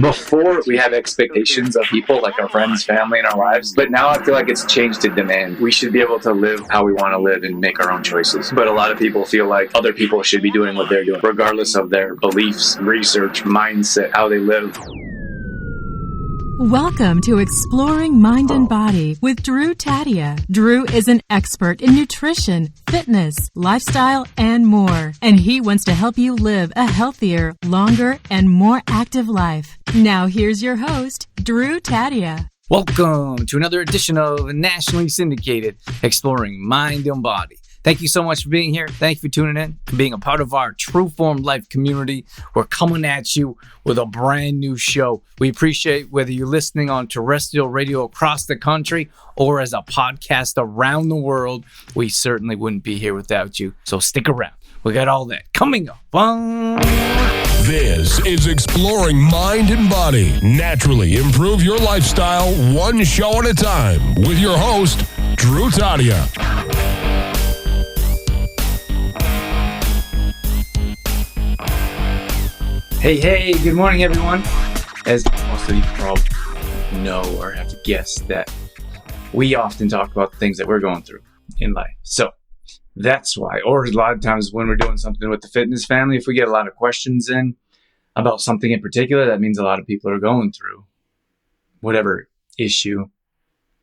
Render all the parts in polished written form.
Before, we have expectations of people, like our friends, family, and our lives. But now I feel like it's changed to demand. We should be able to live how we want to live and make our own choices. But a lot of people feel like other people should be doing what they're doing, regardless of their beliefs, research, mindset, how they live. Welcome to Exploring Mind and Body with Drew Tadia. Drew is an expert in nutrition, fitness, lifestyle, and more. And he wants to help you live a healthier, longer, and more active life. Now here's your host, Drew Tadia. Welcome to another edition of nationally syndicated Exploring Mind and Body. Thank you so much for being here. Thank you for tuning in, for being a part of our True Form Life community. We're coming at you with a brand new show. We appreciate whether you're listening on terrestrial radio across the country or as a podcast around the world. We certainly wouldn't be here without you. So stick around. We got all that coming up. This is Exploring Mind and Body. Naturally improve your lifestyle one show at a time with your host, Drew Tadia. Hey, good morning, everyone. As most of you probably know or have guessed, that we often talk about the things that we're going through in life. So that's why, or a lot of times when we're doing something with the fitness family, if we get a lot of questions in about something in particular, that means a lot of people are going through whatever issue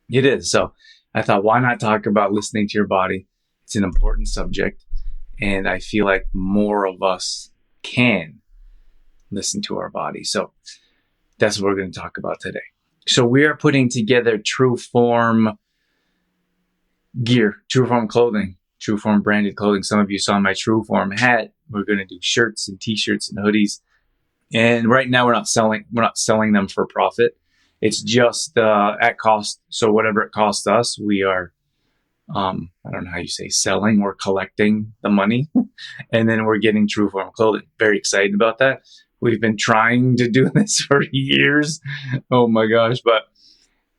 it is. So I thought, why not talk about listening to your body? It's an important subject, and I feel like more of us can listen to our body. So that's what we're going to talk about today. So we are putting together True Form gear, True Form clothing, True Form branded clothing. Some of you saw my True Form hat. We're going to do shirts and t-shirts and hoodies. And right now we're not selling them for profit. It's just at cost. So whatever it costs us, we are I don't know how you say selling. We're collecting the money and then we're getting True Form clothing. Very excited about that. We've been trying to do this for years. Oh my gosh. But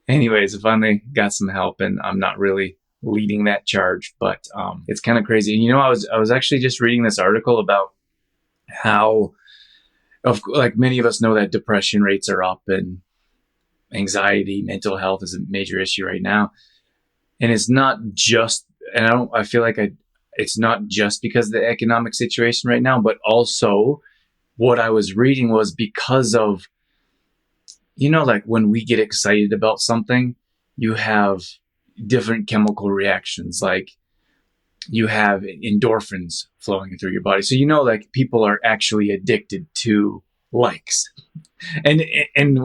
anyways, I finally got some help, and I'm not really leading that charge, but it's kind of crazy. And I was actually just reading this article about how, like many of us know, that depression rates are up and anxiety, mental health is a major issue right now. And it's not just, it's not just because of the economic situation right now, but also what I was reading was because of, like when we get excited about something, you have different chemical reactions. Like you have endorphins flowing through your body. So, like people are actually addicted to likes, and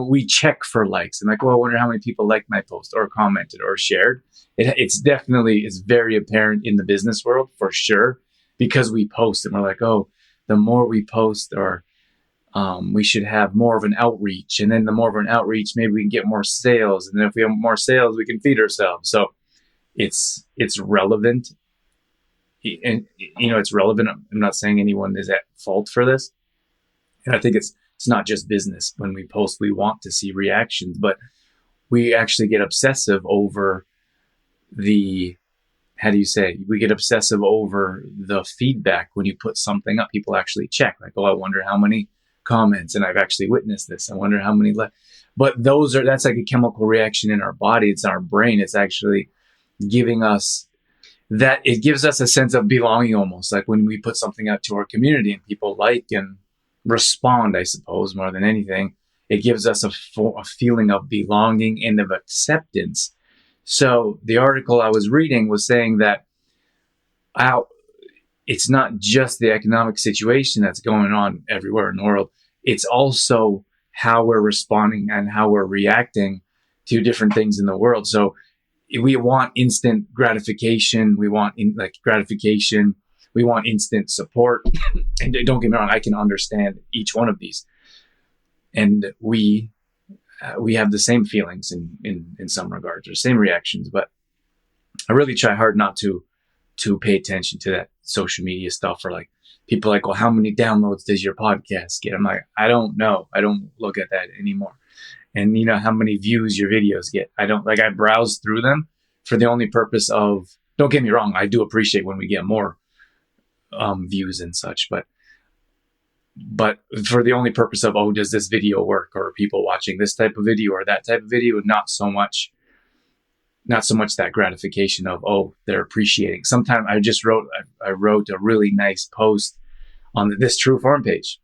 we check for likes and like, well, I wonder how many people liked my post or commented or shared. It's very apparent in the business world for sure, because we post and we're like, oh, the more we post, or we should have more of an outreach. And then the more of an outreach, maybe we can get more sales. And then if we have more sales, we can feed ourselves. So it's relevant. And, it's relevant. I'm not saying anyone is at fault for this. And I think it's not just business. When we post, we want to see reactions, but we actually get obsessive over we get obsessive over the feedback. When you put something up, people actually check, like, oh, I wonder how many comments, and I've actually witnessed this. I wonder how many but that's like a chemical reaction in our body. It's our brain. It's actually giving us that. It gives us a sense of belonging, almost like when we put something out to our community and people like and respond, I suppose, more than anything. It gives us a feeling of belonging and of acceptance. So the article I was reading was saying that it's not just the economic situation that's going on everywhere in the world. It's also how we're responding and how we're reacting to different things in the world. So we want instant gratification. We want gratification. We want instant support. And don't get me wrong, I can understand each one of these. And we have the same feelings in some regards, or same reactions, but I really try hard not to pay attention to that social media stuff, or like people like, well, how many downloads does your podcast get? I'm like, I don't know. I don't look at that anymore. And how many views your videos get. I browse through them for the only purpose of, don't get me wrong, I do appreciate when we get more views and such, but but for the only purpose of, oh, does this video work, or are people watching this type of video or that type of video? Not so much that gratification of, oh, they're appreciating. Sometimes I wrote a really nice post on this True Form page,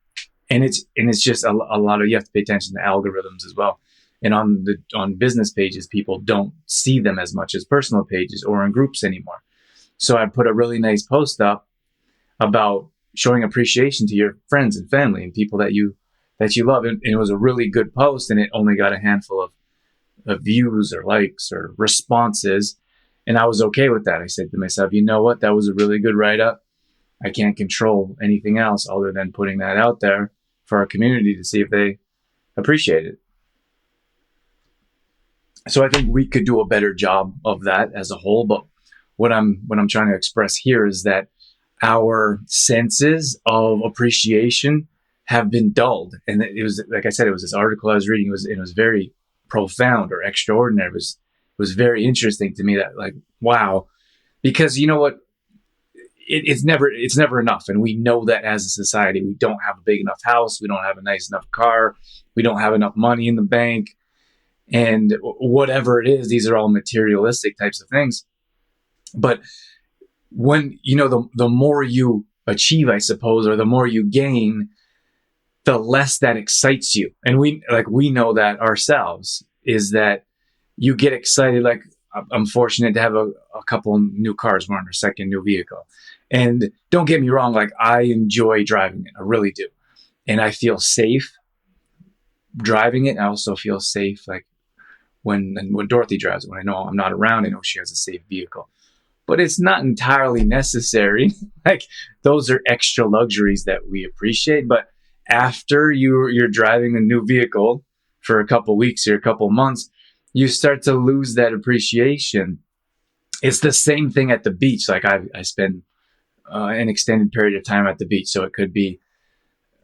and it's just a lot of, you have to pay attention to algorithms as well. And on business pages, people don't see them as much as personal pages or in groups anymore. So I put a really nice post up about showing appreciation to your friends and family and people that you love. And it was a really good post, and it only got a handful of views or likes or responses. And I was okay with that. I said to myself, you know what? That was a really good write-up. I can't control anything else other than putting that out there for our community to see if they appreciate it. So I think we could do a better job of that as a whole. But what I'm trying to express here is that our senses of appreciation have been dulled. And it was, like I said, it was this article I was reading. It was very profound or extraordinary. It was very interesting to me that, like, wow, because you know what? It's never enough. And we know that as a society, we don't have a big enough house. We don't have a nice enough car. We don't have enough money in the bank. And whatever it is, these are all materialistic types of things. But when, the more you achieve, I suppose, or the more you gain, the less that excites you. And we know that ourselves, is that you get excited. Like, I'm fortunate to have a couple new cars. We're on our second new vehicle. And don't get me wrong, like, I enjoy driving it. I really do. And I feel safe driving it. I also feel safe, like, when Dorothy drives it, when I know I'm not around, I know she has a safe vehicle. But it's not entirely necessary. Like, those are extra luxuries that we appreciate. But after you're driving a new vehicle for a couple weeks or a couple months, you start to lose that appreciation. It's the same thing at the beach. Like, I spend an extended period of time at the beach, so it could be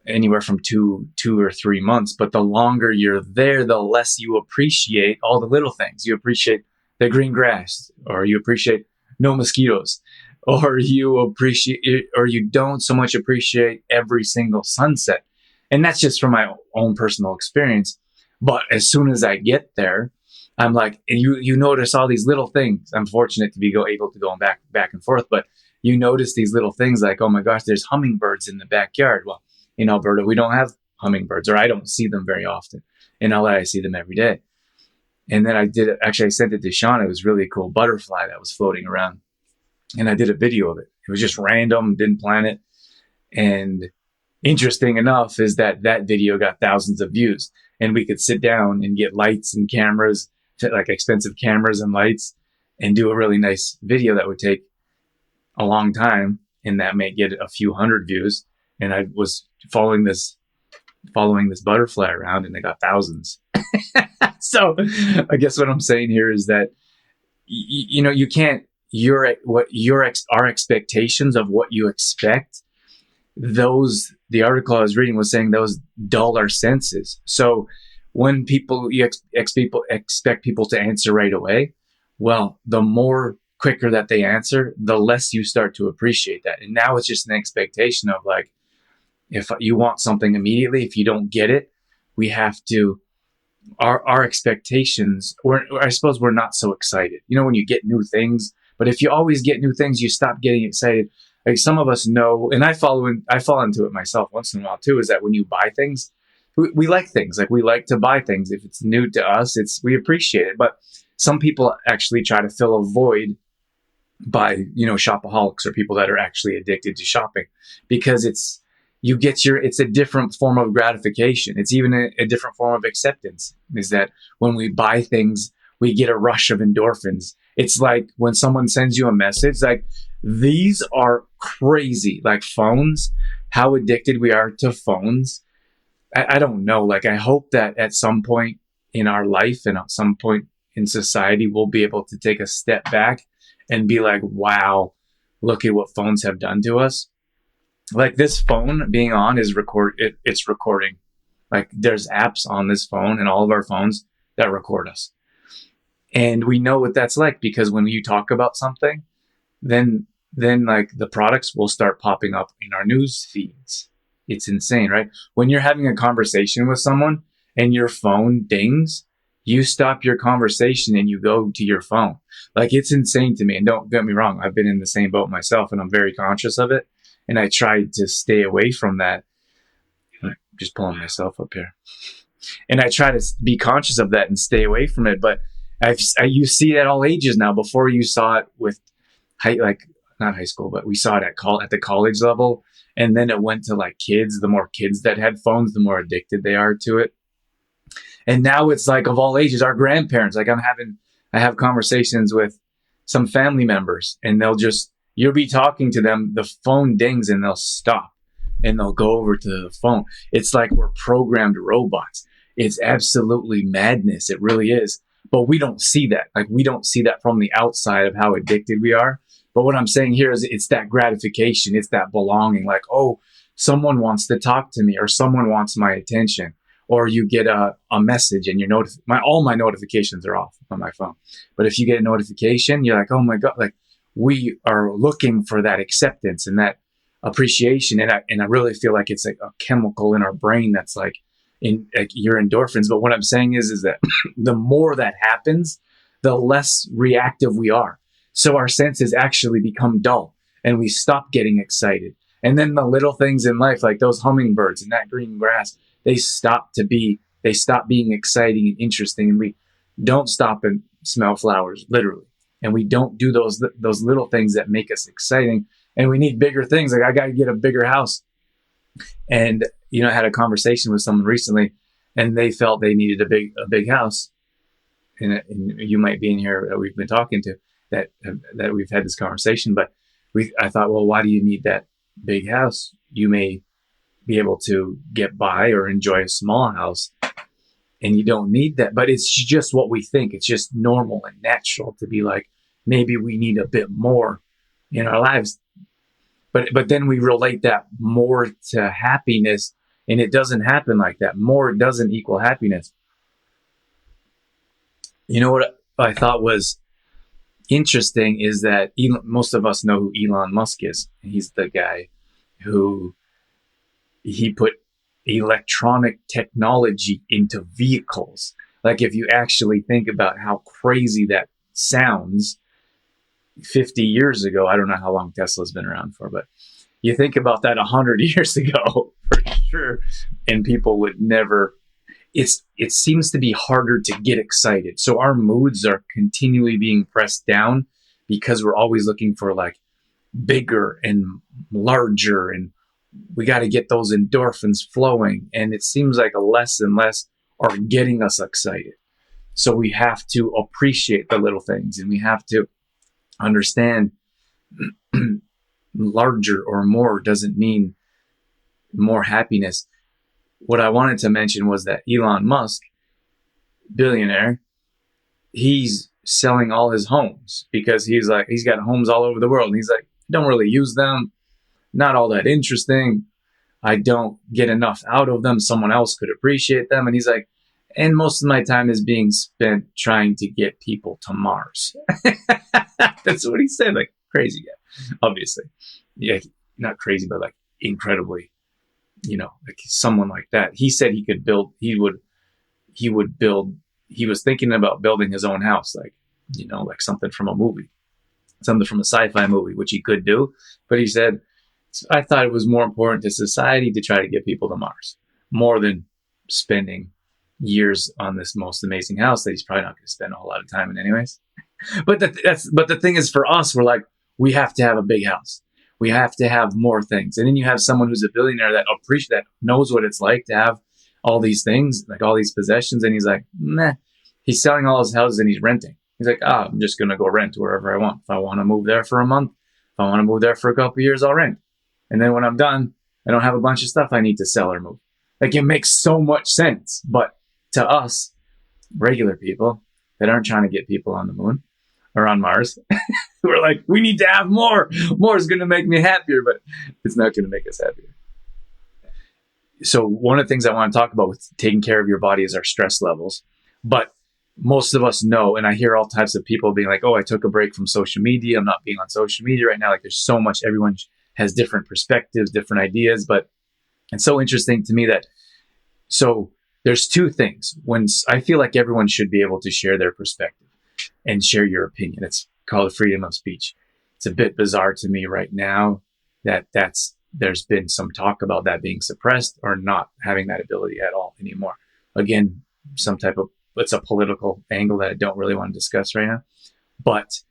anywhere from two or 3 months. But the longer you're there, the less you appreciate all the little things. You appreciate the green grass, or you appreciate no mosquitoes, or you don't so much appreciate every single sunset. And that's just from my own personal experience. But as soon as I get there, I'm like, and you notice all these little things. I'm fortunate to be able to go back and forth, but you notice these little things like, oh my gosh, there's hummingbirds in the backyard. Well, in Alberta, we don't have hummingbirds, or I don't see them very often. In LA, I see them every day. And then I sent it to Sean. It was a really cool butterfly that was floating around. And I did a video of it. It was just random, didn't plan it. And interesting enough is that video got thousands of views. And we could sit down and get lights and cameras, like expensive cameras and lights, and do a really nice video that would take a long time, and that may get a few hundred views. And I was following this butterfly around, and it got thousands. So I guess what I'm saying here is that, you can't, our expectations of what you expect, the article I was reading was saying those dull our senses. So when you expect people to answer right away, well, the more quicker that they answer, the less you start to appreciate that. And now it's just an expectation of, like, if you want something immediately, if you don't get it, we have to, our expectations, or I suppose we're not so excited. When you get new things, but if you always get new things, you stop getting excited. Like, some of us know, and I fall into it myself once in a while too, is that when you buy things, we like things. Like, we like to buy things. If it's new to us, we appreciate it. But some people actually try to fill a void by, shopaholics, or people that are actually addicted to shopping, because it's a different form of gratification. It's even a different form of acceptance, is that when we buy things, we get a rush of endorphins. It's like when someone sends you a message, like, these are crazy, like phones, how addicted we are to phones. I don't know. Like, I hope that at some point in our life and at some point in society, we'll be able to take a step back and be like, wow, look at what phones have done to us. Like, this phone being on it's recording. Like, there's apps on this phone and all of our phones that record us. And we know what that's like, because when you talk about something, then like the products will start popping up in our news feeds. It's insane, right? When you're having a conversation with someone and your phone dings, you stop your conversation and you go to your phone. Like, it's insane to me. And don't get me wrong, I've been in the same boat myself and I'm very conscious of it. And I try to stay away from that. I'm just pulling myself up here. And I try to be conscious of that and stay away from it. But you see it at all ages now. Before, you saw it with not high school, but we saw it at the college level. And then it went to like kids. The more kids that had phones, the more addicted they are to it. And now it's like of all ages, our grandparents. Like, I have conversations with some family members, and you'll be talking to them, the phone dings and they'll stop and they'll go over to the phone. It's like we're programmed robots. It's absolutely madness. It really is. But we don't see that. Like, we don't see that from the outside of how addicted we are. But what I'm saying here is it's that gratification. It's that belonging. Like, oh, someone wants to talk to me, or someone wants my attention, or you get a message and all my notifications are off on my phone. But if you get a notification, you're like, oh my God, like, we are looking for that acceptance and that appreciation. And I really feel like it's like a chemical in our brain that's like your endorphins. But what I'm saying is that the more that happens, the less reactive we are. So our senses actually become dull and we stop getting excited. And then the little things in life, like those hummingbirds and that green grass, they stop being exciting and interesting. And we don't stop and smell flowers, literally. And we don't do those little things that make us exciting. And we need bigger things. Like, I got to get a bigger house. And, I had a conversation with someone recently, and they felt they needed a big house. And you might be in here that we've been talking to that we've had this conversation. But I thought, well, why do you need that big house? You may be able to get by or enjoy a small house, and you don't need that. But it's just what we think. It's just normal and natural to be like, maybe we need a bit more in our lives. But then we relate that more to happiness, and it doesn't happen like that. More doesn't equal happiness. You know what I thought was interesting is that most of us know who Elon Musk is. He's the guy who he put electronic technology into vehicles. Like, if you actually think about how crazy that sounds, 50 years ago, I don't know how long Tesla's been around for, but you think about that 100 years ago, for sure, and people would never. It seems to be harder to get excited. So our moods are continually being pressed down because we're always looking for like bigger and larger, and we got to get those endorphins flowing. And it seems like less and less are getting us excited. So we have to appreciate the little things, and we have to understand larger or more doesn't mean more happiness. What I wanted to mention was that Elon Musk, billionaire, he's selling all his homes because he's got homes all over the world. And he's like, don't really use them. Not all that interesting. I don't get enough out of them. Someone else could appreciate them. And he's like, and most of my time is being spent trying to get people to Mars. That's what he said. Like, crazy guy, obviously. Yeah, not crazy, but like incredibly, like someone like that. He said he was thinking about building his own house, like, like something from a movie, something from a sci-fi movie, which he could do. But he said, I thought it was more important to society to try to get people to Mars, more than spending years on this most amazing house that he's probably not going to spend a whole lot of time in anyways. But the thing is, for us, we're like, we have to have a big house. We have to have more things. And then you have someone who's a billionaire that knows what it's like to have all these things, like all these possessions. And he's like, meh. He's selling all his houses and he's renting. He's like, I'm just going to go rent wherever I want. If I want to move there for a month, if I want to move there for a couple of years, I'll rent. And then when I'm done, I don't have a bunch of stuff I need to sell or move. Like, it makes so much sense. But to us, regular people that aren't trying to get people on the moon or on Mars, we're like, we need to have more. More is going to make me happier, but it's not going to make us happier. So one of the things I want to talk about with taking care of your body is our stress levels. But most of us know, and I hear all types of people being like, oh, I took a break from social media. I'm not being on social media right now. Like, there's so much, everyone has different perspectives, different ideas. But It's so interesting to me that, so there's two things. When I feel like everyone should be able to share their perspective and share your opinion. It's called freedom of speech. It's a bit bizarre to me right now that there's been some talk about that being suppressed or not having that ability at all anymore. Again, it's a political angle that I don't really want to discuss right now. But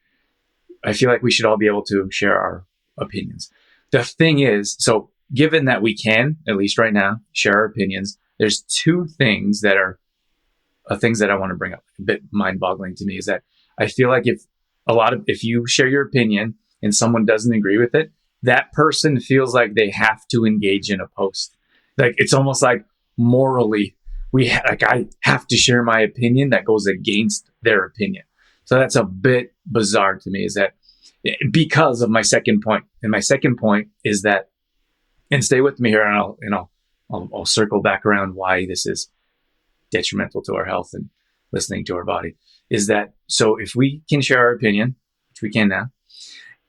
I feel like we should all be able to share our opinions. The thing is, so given that we can, at least right now, share our opinions, there's two things that are things that I want to bring up. A bit mind-boggling to me is that I feel like if you share your opinion and someone doesn't agree with it, that person feels like they have to engage in a post. Like it's almost like morally, I have to share my opinion that goes against their opinion. So that's a bit bizarre to me, is that because of my second point. And my second point is that, and stay with me here, and I'll circle back around why this is detrimental to our health and listening to our body, is that, so if we can share our opinion, which we can now,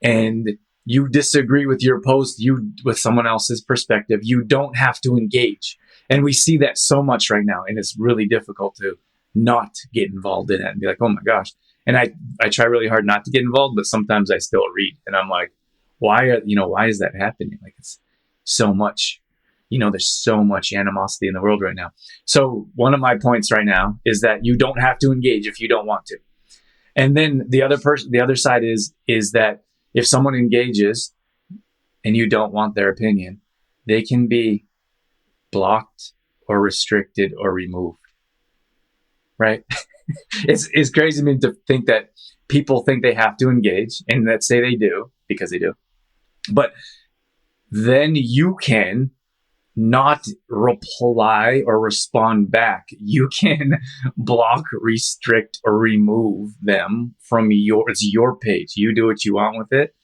and you disagree with your post, with someone else's perspective, you don't have to engage. And we see that so much right now, and it's really difficult to not get involved in it and be like, oh my gosh. And I try really hard not to get involved, but sometimes I still read, and I'm like, why is that happening? Like, it's so much, there's so much animosity in the world right now. So one of my points right now is that you don't have to engage if you don't want to. And then the other side is that if someone engages and you don't want their opinion, they can be blocked or restricted or removed. Right? It's crazy to me to think that people think they have to engage, and let's say they do, because they do. But then you can not reply or respond back. You can block, restrict, or remove them from it's your page. You do what you want with it.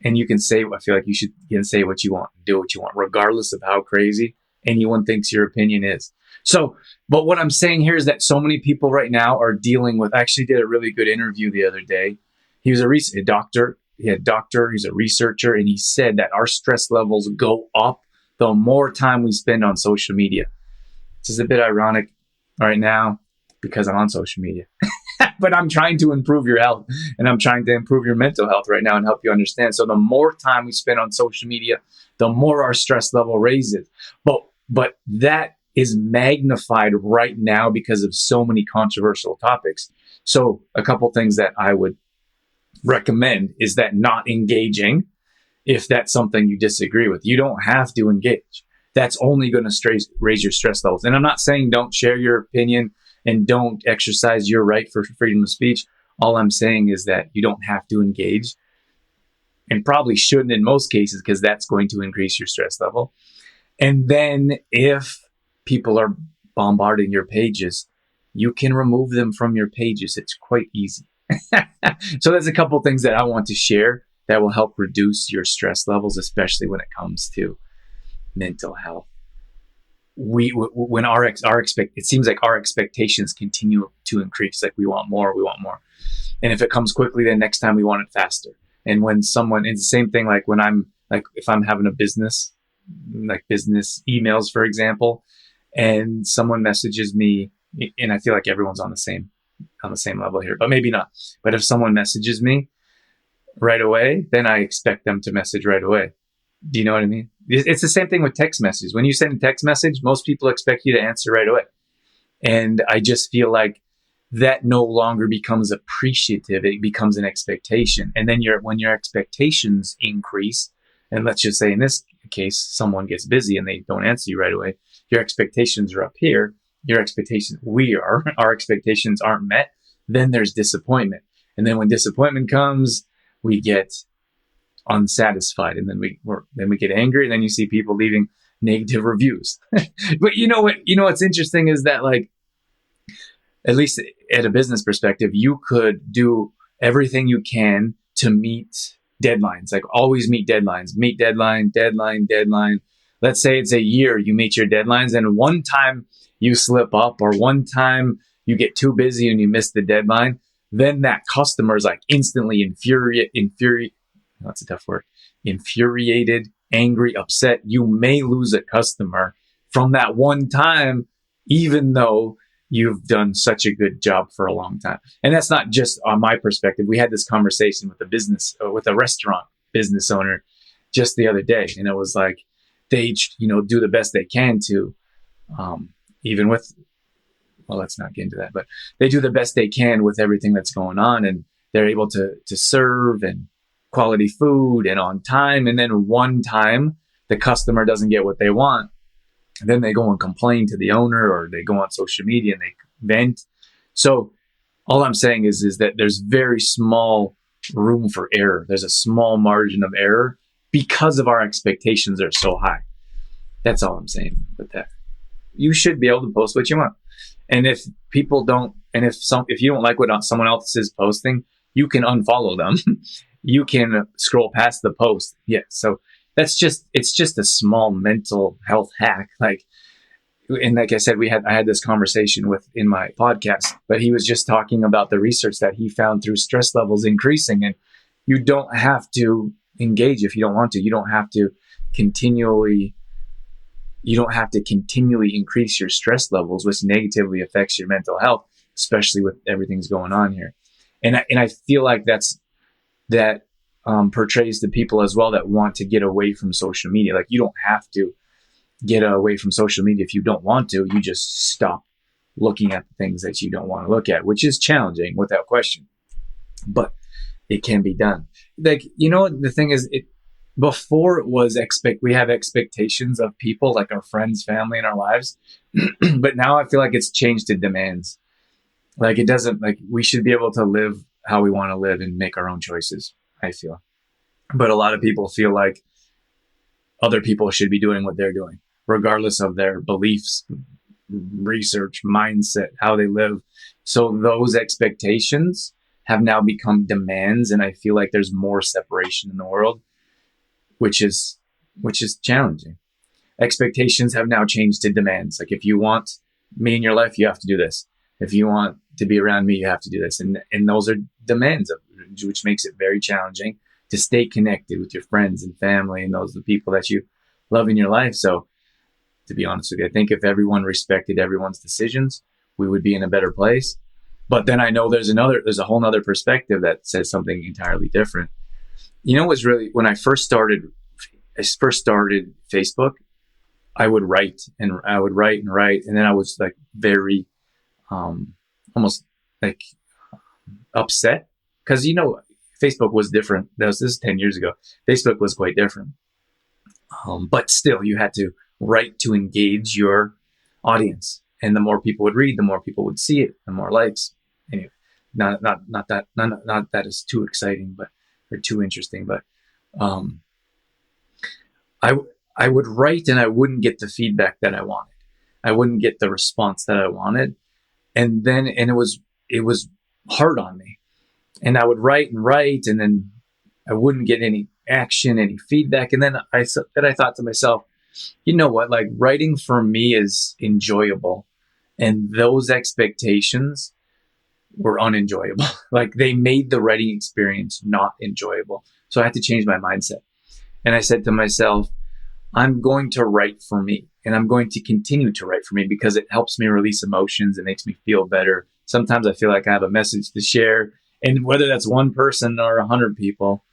And you can say, I feel like you can say what you want, do what you want, regardless of how crazy anyone thinks your opinion is. So, but what I'm saying here is that so many people right now are dealing with, I actually did a really good interview the other day. He was a doctor. He's a researcher, and he said that our stress levels go up the more time we spend on social media. This is a bit ironic right now because I'm on social media, but I'm trying to improve your health, and I'm trying to improve your mental health right now and help you understand. So the more time we spend on social media, the more our stress level raises. But that is magnified right now because of so many controversial topics. So a couple things that I would recommend is that not engaging, if that's something you disagree with. You don't have to engage. That's only going to raise your stress levels. And I'm not saying don't share your opinion and don't exercise your right for freedom of speech. All I'm saying is that you don't have to engage, and probably shouldn't in most cases, because that's going to increase your stress level. And then if people are bombarding your pages, you can remove them from your pages. It's quite easy. So there's a couple things that I want to share that will help reduce your stress levels, especially when it comes to mental health. When it seems like our expectations continue to increase. Like we want more. And if it comes quickly, then next time we want it faster. And when it's the same thing, like if I'm having a business, like business emails, for example, and someone messages me, and I feel like everyone's on the same level here, but maybe not. But if someone messages me right away, then I expect them to message right away. Do you know what I mean? It's the same thing with text messages. When you send a text message, most people expect you to answer right away. And I just feel like that no longer becomes appreciative. It becomes an expectation. And then when your expectations increase, and let's just say in this case, someone gets busy and they don't answer you right away, your expectations are up here. Our expectations aren't met. Then there's disappointment. And then when disappointment comes, we get unsatisfied, and then we get angry, and then you see people leaving negative reviews. But what's interesting is that, like, at least at a business perspective, you could do everything you can to meet deadlines. Like, always meet deadlines. Meet deadline. Let's say it's a year you meet your deadlines, and one time you slip up, or one time you get too busy and you miss the deadline, then that customer is like instantly infuriated, angry, upset, you may lose a customer from that one time, even though you've done such a good job for a long time. And that's not just on my perspective. We had this conversation with a restaurant business owner just the other day. And it was like, they, do the best they can to, even with, well, let's not get into that, but they do the best they can with everything that's going on. And they're able to serve and quality food and on time. And then one time the customer doesn't get what they want. Then they go and complain to the owner, or they go on social media and they vent. So all I'm saying is that there's very small room for error. There's a small margin of error because of our expectations are so high. That's all I'm saying with that. You should be able to post what you want. And if people don't, and if you don't like what someone else is posting, you can unfollow them. You can scroll past the post. Yeah. So it's just a small mental health hack. And like I said, I had this conversation in my podcast, but he was just talking about the research that he found through stress levels increasing. And you don't have to engage if you don't want to. You don't have to continually increase your stress levels, which negatively affects your mental health, especially with everything's going on here. And I feel like that portrays the people as well that want to get away from social media. Like, you don't have to get away from social media if you don't want to. You just stop looking at the things that you don't want to look at, which is challenging without question, but it can be done. Like, the thing is, before it was we have expectations of people, like our friends, family, and our lives. But now I feel like it's changed to demands. Like, we should be able to live how we want to live and make our own choices, I feel. But a lot of people feel like other people should be doing what they're doing, regardless of their beliefs, research, mindset, how they live. So those expectations have now become demands. And I feel like there's more separation in the world, which is challenging. Expectations have now changed to demands. Like, if you want me in your life, you have to do this. If you want to be around me, you have to do this. And those are demands, which makes it very challenging to stay connected with your friends and family, and those are the people that you love in your life. So, to be honest with you, I think if everyone respected everyone's decisions, we would be in a better place. But then I know there's a whole nother perspective that says something entirely different. What's really, when I first started Facebook, I would write and write. And then I was like very, almost like upset because, Facebook was different. This is 10 years ago. Facebook was quite different. But still, you had to write to engage your audience. And the more people would read, the more people would see it, the more likes. Anyway, not that is too exciting, or too interesting, but I would write and I wouldn't get the feedback that I wanted. I wouldn't get the response that I wanted. And it was hard on me. And I would write and then I wouldn't get any action, any feedback. And then I thought to myself, you know what, like, writing for me is enjoyable. And those expectations were unenjoyable. Like, they made the writing experience not enjoyable. So I had to change my mindset. And I said to myself, I'm going to write for me, and I'm going to continue to write for me because it helps me release emotions. It makes me feel better. Sometimes I feel like I have a message to share, and whether that's one person or 100 people,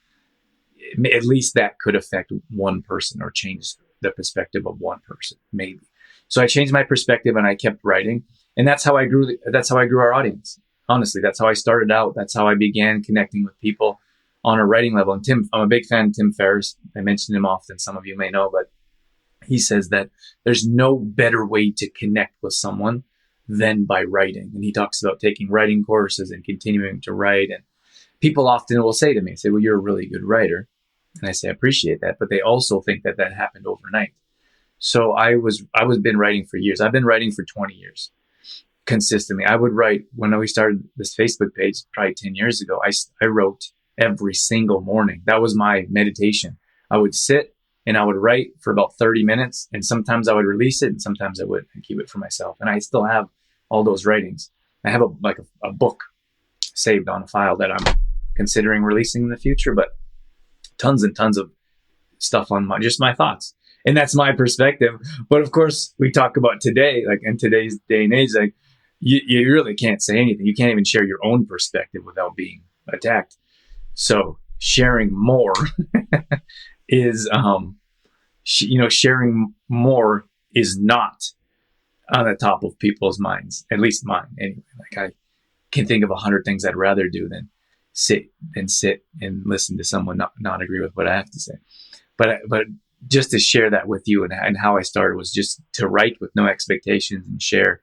at least that could affect one person or change the perspective of one person, maybe. So I changed my perspective and I kept writing, and that's how I grew our audience. Honestly, that's how I started out. That's how I began connecting with people on a writing level. And I'm a big fan of Tim Ferriss. I mention him often. Some of you may know, but he says that there's no better way to connect with someone than by writing. And he talks about taking writing courses and continuing to write. And people often will say to me, well, you're a really good writer. And I say, I appreciate that. But they also think that happened overnight. So I was been writing for years. I've been writing for 20 years consistently. I would write when we started this Facebook page probably 10 years ago. I wrote every single morning. That was my meditation. I would sit and I would write for about 30 minutes. And sometimes I would release it and sometimes I would keep it for myself. And I still have all those writings. I have a book saved on a file that I'm considering releasing in the future, but tons and tons of stuff on just my thoughts. And that's my perspective. But of course, we talk about today, like in today's day and age, like you really can't say anything. You can't even share your own perspective without being attacked. So sharing more is, sharing more is not on the top of people's minds, at least mine anyway. Like I can think of 100 things I'd rather do than sit and listen to someone not agree with what I have to say. But just to share that with you and how I started was just to write with no expectations and share.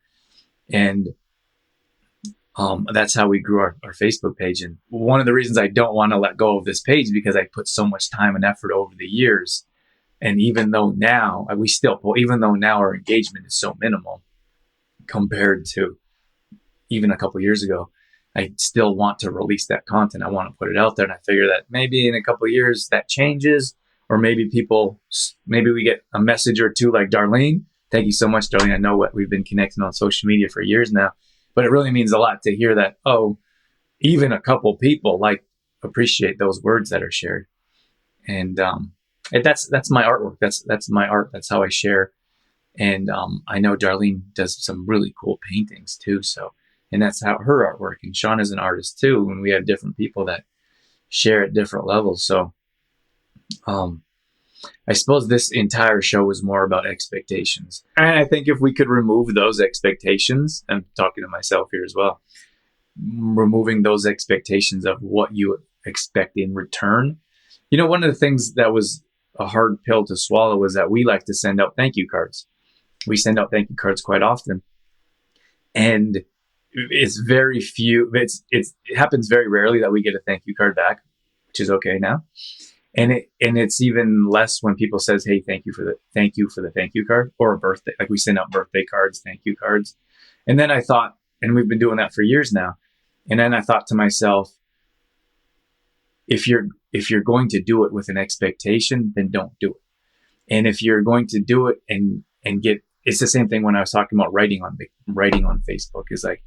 And that's how we grew our Facebook page. And one of the reasons I don't want to let go of this page because I put so much time and effort over the years. And even though now our engagement is so minimal compared to even a couple years ago, I still want to release that content. I want to put it out there. And I figure that maybe in a couple of years that changes, or maybe we get a message or two like Darlene. Thank you so much, Darlene. I know what we've been connecting on social media for years now, but it really means a lot to hear that, even a couple people appreciate those words that are shared. And that's my artwork. That's my art. That's how I share. And I know Darlene does some really cool paintings too. And that's how her artwork. And Sean is an artist too. And we have different people that share at different levels. So I suppose this entire show was more about expectations. And I think if we could remove those expectations, I'm talking to myself here as well, removing those expectations of what you expect in return. One of the things that was a hard pill to swallow was that we like to send out thank you cards. We send out thank you cards quite often. And it's very few, it happens very rarely that we get a thank you card back, which is okay now. And it's even less when people says, "Hey, thank you for the thank you card," or a birthday. Like we send out birthday cards, thank you cards. And then I thought, and we've been doing that for years now. And then I thought to myself, if you're going to do it with an expectation, then don't do it. And if you're going to do it and it's the same thing when I was talking about writing on Facebook is like,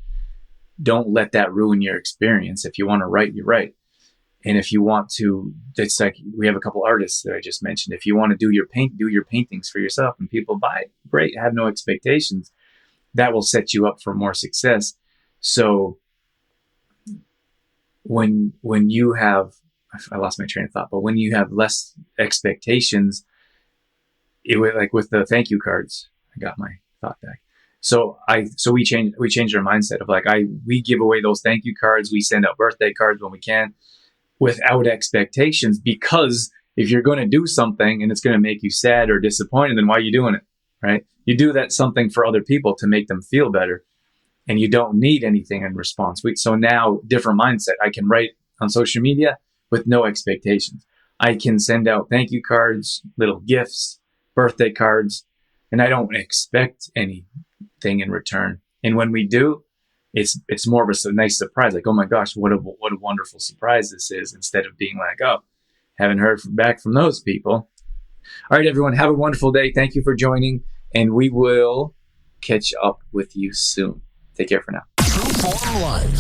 don't let that ruin your experience. If you want to write, you write. And if you want to, it's like we have a couple artists that I just mentioned. If you want to do your paintings for yourself and people buy it, great, have no expectations. That will set you up for more success. So when you have, I lost my train of thought, but when you have less expectations, it would, like with the thank you cards, I got my thought back. So we changed our mindset of we give away those thank you cards. We send out birthday cards when we can, without expectations, because if you're going to do something and it's going to make you sad or disappointed, then why are you doing it, right? You do that something for other people to make them feel better, and you don't need anything in response. So now, different mindset. I can write on social media with no expectations. I can send out thank you cards, little gifts, birthday cards, and I don't expect anything in return. And when we do, it's more of a nice surprise. Like, oh my gosh, what a wonderful surprise this is, instead of being like, oh, haven't heard back from those people. All right, everyone, have a wonderful day. Thank you for joining, and we will catch up with you soon. Take care for now. True Form Life.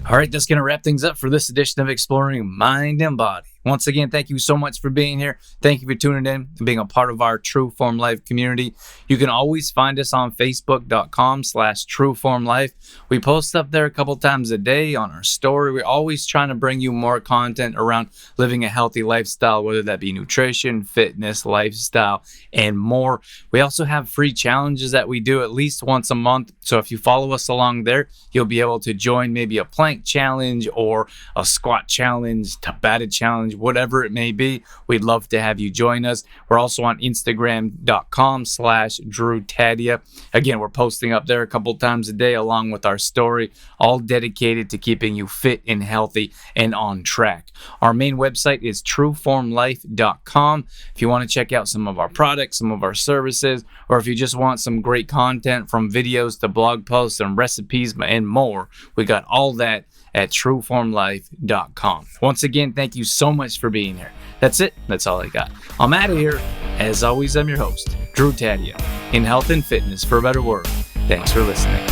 All right, that's going to wrap things up for this edition of Exploring Mind and Body. Once again, thank you so much for being here. Thank you for tuning in and being a part of our True Form Life community. You can always find us on Facebook.com/TrueFormLife. We post up there a couple times a day on our story. We're always trying to bring you more content around living a healthy lifestyle, whether that be nutrition, fitness, lifestyle, and more. We also have free challenges that we do at least once a month. So if you follow us along there, you'll be able to join maybe a plank challenge or a squat challenge, Tabata challenge, whatever it may be. We'd love to have you join us. We're also on Instagram.com/DrewTadia. Again, we're posting up there a couple times a day along with our story, all dedicated to keeping you fit and healthy and on track. Our main website is TrueFormLife.com. If you want to check out some of our products, some of our services, or if you just want some great content from videos to blog posts and recipes and more, we got all that at TrueFormLife.com. Once again, thank you so much for being here. That's it. That's all I got. I'm out of here. As always, I'm your host, Drew Tadia, in health and fitness for a better world. Thanks for listening.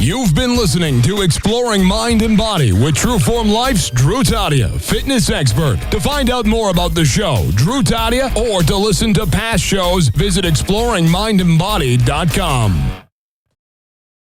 You've been listening to Exploring Mind and Body with Trueform Life's Drew Tadia, fitness expert. To find out more about the show, Drew Tadia, or to listen to past shows, visit exploringmindandbody.com.